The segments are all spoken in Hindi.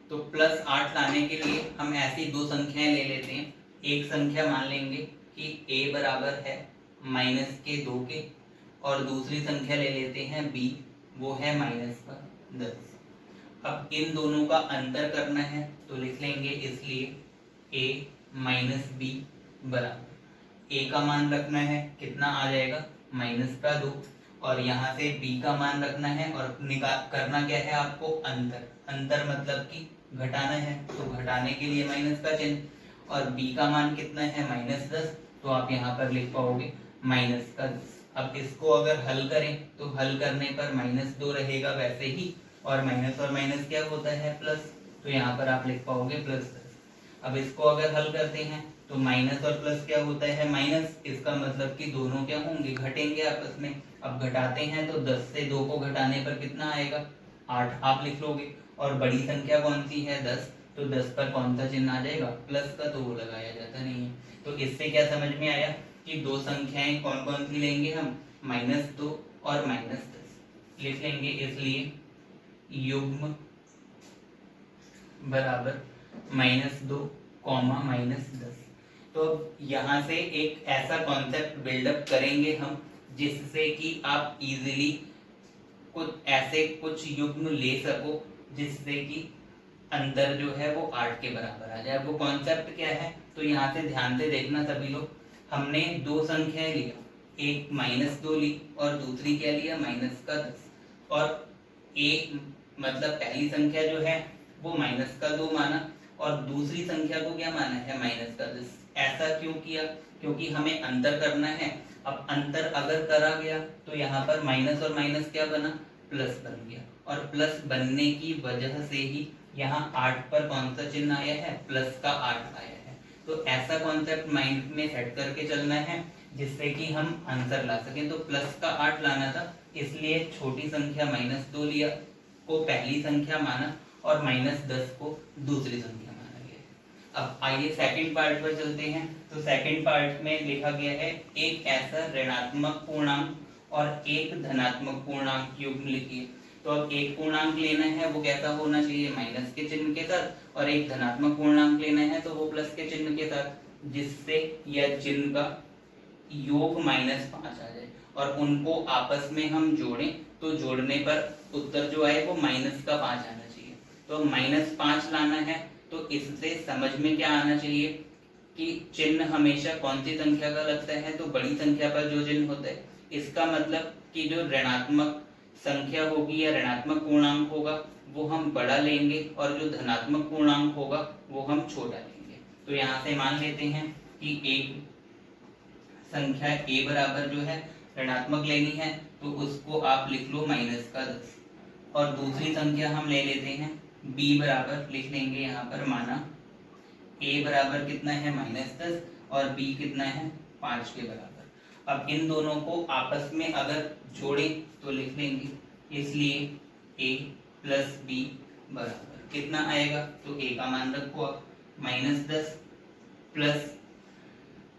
तो +8 लाने के लिए हम ऐसी दो संख्याएं ले लेते हैं। एक संख्या मान लेंगे कि a बराबर है -2 के, और दूसरी संख्या ले लेते हैं b, वो है -10। अब इन दोनों का अंतर करना है तो लिख लेंगे, इसलिए a - b बराबर a का मान रखना है, कितना आ जाएगा -2, और यहाँ से b का मान रखना है और निकाल करना क्या है आपको, अंतर। अंतर मतलब कि घटाना है, तो घटाने के लिए माइनस का चिन्ह, और b का मान कितना है -10, तो आप यहाँ पर लिख पाओगे -10। अब इसको अगर हल करें तो हल करने पर -2 रहेगा वैसे ही, और माइनस क्या होता है, प्लस, तो यहाँ पर आप लिख पाओगे +10। अब इसको अगर हल करते हैं तो माइनस और प्लस क्या होता है, माइनस, इसका मतलब कि दोनों क्या होंगे, घटेंगे आपस में। अब घटाते हैं तो 10 से 2 को घटाने पर कितना आएगा, 8 आप लिख लोगे। और बड़ी संख्या कौन सी है, 10, तो 10 पर कौन सा चिन्ह आ जाएगा, प्लस का, तो वो लगाया जाता नहीं है। तो इससे क्या समझ में आया कि दो संख्याएं कौन कौन सी लेंगे हम, -2 और -10 लिख लेंगे, इसलिए युग्म बराबर -2, -10। तो यहाँ से एक ऐसा कॉन्सेप्ट बिल्डअप करेंगे हम जिससे कि आप इजीली कुछ युग्म ले सको जिससे कि अंतर जो है वो 8 के बराबर आ जाए। वो कॉन्सेप्ट क्या है, तो यहाँ से ध्यान से देखना सभी लोग। हमने दो संख्याएं लिया, एक -2 ली और दूसरी क्या लिया, -10, और एक मतलब पहली संख्या जो है वो -2 माना और दूसरी संख्या को क्या माना है, -10। ऐसा क्यों किया, क्योंकि हमें अंतर करना है। अब अंतर अगर करा गया तो यहाँ पर माइनस और माइनस क्या बना, प्लस बन गया, और प्लस बनने की वजह से ही यहाँ 8 पर कौन सा चिन्ह आया है, प्लस का 8 आया है। तो ऐसा कॉन्सेप्ट माइंड में सेट करके चलना है जिससे कि हम आंसर ला सकें। तो प्लस का 8 लाना था, इसलिए छोटी संख्या -2 लिया को पहली संख्या माना और -10 को दूसरी संख्या माना गया। अब आइए सेकंड पार्ट पर चलते हैं। तो सेकंड पार्ट में लिखा गया है, एक ऐसा ऋणात्मक पूर्णांक और एक धनात्मक पूर्णांक युग्म लिखिए। तो अब एक पूर्णांक लेना है, वो कैसा होना चाहिए, माइनस के चिन्ह के साथ, और एक धनात्मक पूर्णांक लेना है तो वो प्लस के चिन्ह के साथ, जिससे यह चिन्ह का योग -5 आ जाए और उनको आपस में हम जोड़ें तो जोड़ने पर उत्तर जो आए वो -5 आना चाहिए। तो -5 लाना है तो इससे समझ में क्या आना चाहिए कि चिन्ह हमेशा कौन सी संख्या का लगता है, तो बड़ी संख्या पर जो चिन्ह होता है। इसका मतलब कि जो ऋणात्मक संख्या होगी या ऋणात्मक पूर्णांक होगा वो हम बड़ा लेंगे और जो धनात्मक पूर्णांक होगा वो हम छोटा लेंगे। तो यहाँ से मान लेते हैं कि एक संख्या a बराबर जो है ऋणात्मक लेनी है तो उसको आप लिख लो -10, और दूसरी संख्या हम ले लेते हैं b बराबर, लिख लेंगे यहाँ पर, माना a बराबर कितना है, -10, और b कितना है, 5 के बराबर। अब इन दोनों को आपस में अगर जोड़ें तो लिख लेंगे, इसलिए a + b बराबर कितना आएगा, तो a का मान रखो आप -10 प्लस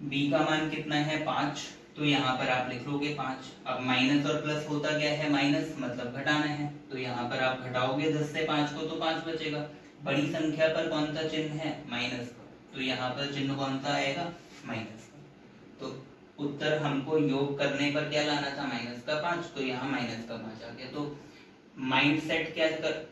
b का मान कितना है, 5, तो यहाँ पर आप लिख लोगे 5। अब माइनस और प्लस होता क्या है, माइनस मतलब घटाना है, तो यहाँ पर आप घटाओगे 10 से 5 को तो 5 बचेगा। बड़ी संख्या पर कौन सा चिन्ह है, माइनस का, तो यहाँ पर चिन्ह कौन सा आएगा, माइनस का। तो उत्तर हमको योग करने पर क्या लाना था, -5, तो यहाँ -5 आ गया। तो माइंड सेट क्या कर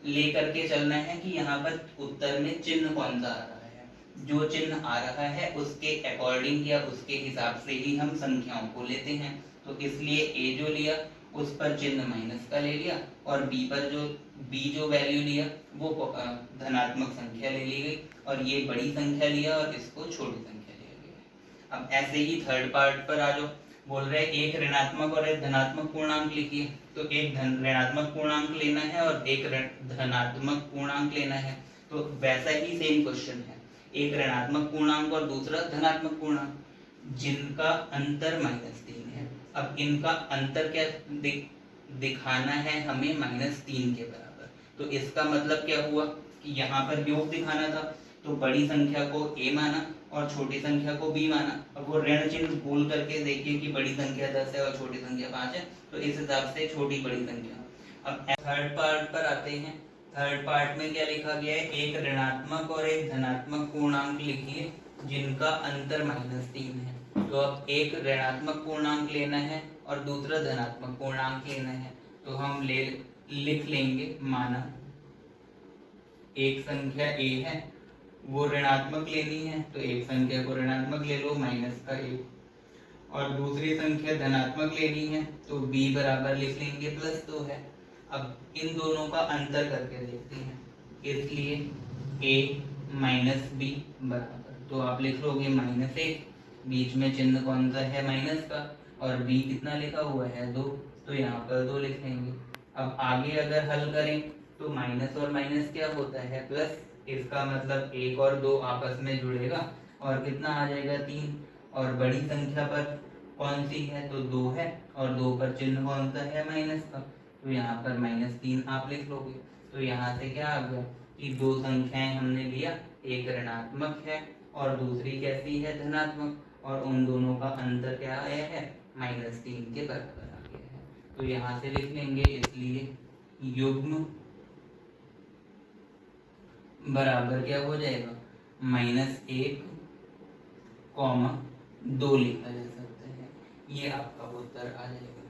ले करके चलना है कि यहाँ पर उत्तर में चिन्ह कौन सा आ रहा है, जो चिन्ह आ रहा है उसके अकॉर्डिंग या उसके हिसाब से ही हम संख्याओं को लेते हैं। तो इसलिए a जो लिया उस पर चिन्ह माइनस का ले लिया, और b पर जो वैल्यू लिया वो धनात्मक संख्या ले ली गई, और ये बड़ी संख्या लिया और इसको छोटी संख्या लिया गया। अब ऐसे ही थर्ड पार्ट पर आ जाओ। बोल रहे एक ऋणात्मक और एक धनात्मक पूर्णांक लिखिए। तो एक ऋणात्मक पूर्णांक लेना है और एक धनात्मक पूर्णांक लेना है। तो वैसा ही सेम क्वेश्चन है, एक ऋणात्मक पूर्णांक और दूसरा धनात्मक पूर्णांक जिनका अंतर -3 है। अब इनका अंतर क्या दिखाना है हमें, -3 के बराबर। तो इसका मतलब क्या हुआ कि यहाँ पर योग दिखाना था, तो बड़ी संख्या को a माना और छोटी संख्या को b माना। अब वो ऋण चिन्ह भूल करके देखिए कि बड़ी संख्या 10 है और छोटी संख्या 5 है, तो इस हिसाब से छोटी बड़ी संख्या। अब थर्ड पार्ट पर आते हैं। थर्ड पार्ट में क्या लिखा गया है, एक ऋणात्मक और एक धनात्मक पूर्णांक लिखिए जिनका अंतर -3 है। तो अब एक ऋणात्मक पूर्णांक लेना है और दूसरा धनात्मक पूर्णांक लेना है, तो हम लिख लेंगे, माना एक संख्या a है वो ऋणात्मक लेनी है, तो एक संख्या को ऋणात्मक ले लो -1, और दूसरी संख्या धनात्मक लेनी है तो b बराबर लिख लेंगे +2 है। अब इन दोनों का अंतर करके देखते हैं, इसलिए a माइनस b बराबर, तो आप लिख लोगे -1, बीच में चिन्ह कौन सा है, माइनस का, और b कितना लिखा हुआ है 2, तो यहाँ पर 2 लिख लेंगे। अब आगे अगर हल करें तो माइनस और माइनस क्या होता है, प्लस, इसका मतलब 1 और 2 आपस में जुड़ेगा और कितना आ जाएगा 3, और बड़ी संख्या पर कौन सी है, तो 2 है, और 2 पर चिन्ह कौन सा है, माइनस का, तो यहाँ पर -3 आप लिख लोगे। तो यहाँ से क्या आ गया कि दो संख्याएं हमने लिया, एक ऋणात्मक है और दूसरी कैसी है, धनात्मक, और उन दोनों का अंतर क्या आया है, -3 के बराबर आ गया है। तो यहाँ से लिख लेंगे, इसलिए युग्म बराबर क्या हो जाएगा, -1, 2 लिखा जा सकता है। ये आपका उत्तर आ जाएगा।